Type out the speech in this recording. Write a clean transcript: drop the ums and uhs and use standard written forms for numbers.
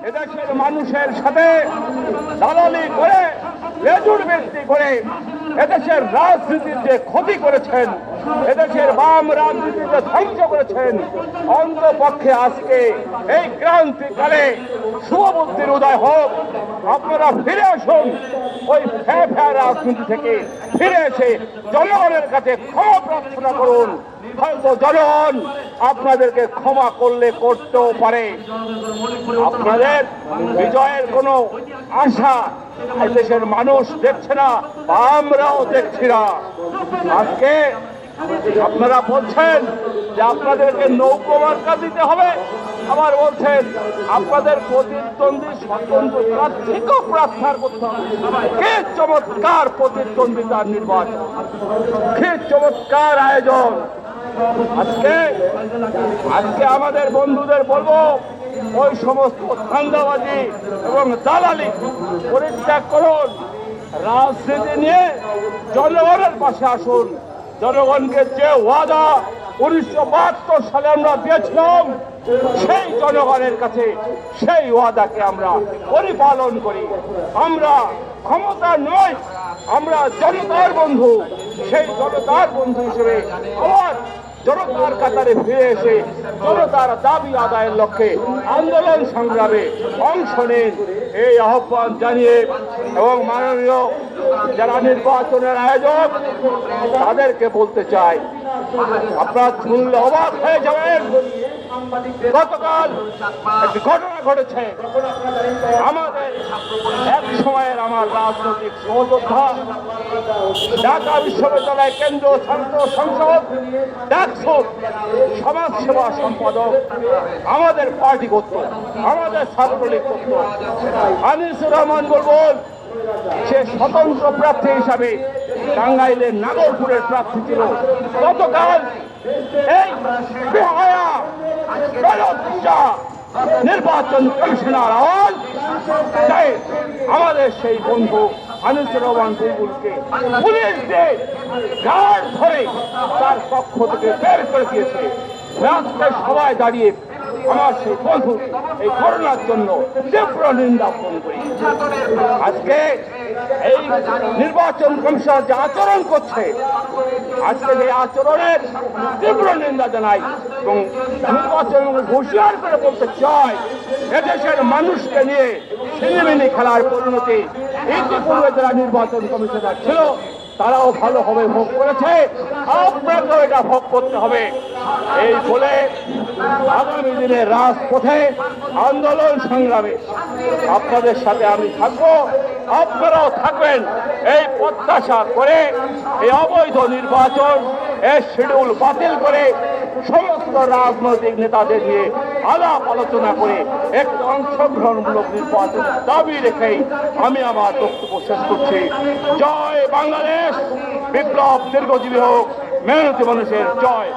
এদেশের মানুষের সাথে দালালি করে লেজুর ব্যক্তি করে এদেশের রাজনীতির যে ক্ষতি করেছেন, এদেশের বাম রাজনীতির যে ধ্বংস করেছেন, অন্তপক্ষে আজকে এই ক্রান্তিকালে শুভবুদ্ধির উদয় হোক। আপনারা ফিরে আসুন ওই ফ্যা রাজনীতি থেকে, ফিরে এসে জনগণের কাছে ক্ষমা প্রার্থনা করুন। হয়তো জনগণ আপনাদেরকে ক্ষমা করলে করতেও পারে। আপনাদের বিজয়ের কোনো আশা দেশের মানুষ দেখছে না, আমরাও দেখছি না। আজকে আপনারা বলছেন যে আপনাদেরকে নৌকো মার্কা দিতে হবে, আবার বলছেন আপনাদের প্রতিদ্বন্দ্বী স্বতন্ত্র প্রার্থীকেও প্রত্যাহার করতে হবে। কে চমৎকার প্রতিদ্বন্দ্বিতার নির্বাচন, কে চমৎকার আয়োজন। আজকে আমাদের বন্ধুদের বলবো, ওই সমস্ত ধান্দাবাজি এবং দালালি পরিত্যাগ করুন, রাজনীতি নিয়ে জনগণের পাশে আসুন। জনগণকে যে ওয়াদা 1972 সালে আমরা দিয়েছিলাম, সেই জনগণের কাছে সেই ওয়াদাকে আমরা পরিপালন করি। আমরা ক্ষমতা নয়, আমরা জনতার বন্ধু। সেই জনতার বন্ধু হিসেবে আবার জনতার কাতারে ফিরে এসে জনতার দাবি আদায়ের লক্ষ্যে আন্দোলন সংগ্রামে অংশ নেন, এই আহ্বান জানিয়ে এবং মাননীয় যারা নির্বাচনের আয়োজক তাদেরকে বলতে চাই, আপনারা শুনলে অবাক হয়ে যাবেন। গতকাল একটি ঘটনা ঘটেছে। আমাদের এক সময়ের আমার রাজনৈতিক সহযোদ্ধা, ঢাকা বিশ্ববিদ্যালয় কেন্দ্রীয় ছাত্র সংসদ ডাকসুর সমাজসেবা সম্পাদক আমাদের পার্টি করত, আমাদের ছাত্রলীগ করত, আনিসুর রহমান বুলবুল। সে স্বতন্ত্র প্রার্থী হিসাবে টাঙ্গাইলের নাগরপুরের প্রার্থী ছিল। গতকাল এই বেহায়া নির্বাচন কমিশনার আওয়াজ আমাদের সেই বন্ধু আনিসুর রহমান বুলবুলকে পুলিশ দিয়ে গার্ড ধরে তার পক্ষ থেকে বের করে দিয়েছে। রাস্তায় সবাই দাঁড়িয়ে আমার সেই বন্ধু এই করোনার জন্য তীব্র নিন্দা জ্ঞাপন করি। আজকে এই নির্বাচন কমিশন যে আচরণ করছে, আজকে এই আচরণের তীব্র নিন্দা জানাই এবং নির্বাচন হুঁশিয়ার করে বলতে চাই, এদেশের মানুষকে নিয়ে ছিনিমিনি খেলার পরিণতি ইতিপূর্বে যারা নির্বাচন কমিশনার ছিল তারাও ভালোভাবে ভোগ করেছে, আপনাকেও এটা ভোগ করতে হবে। এই বলে আগামী দিনে রাজপথে আন্দোলন সংগ্রামে আপনাদের সাথে আমি থাকবো, আপনারাও থাকবেন, এই প্রত্যাশা করে এই অবৈধ নির্বাচন এর শিডিউল বাতিল করে সমস্ত রাজনৈতিক নেতাদের নিয়ে আলাপ আলোচনা করে একটি অংশগ্রহণমূলক নির্বাচনের দাবি রেখেই আমি আমার বক্তব্য শেষ করছি। জয় বাংলাদেশ, বিপ্লব দীর্ঘজীবী হোক, মেহনতি মানুষের জয়।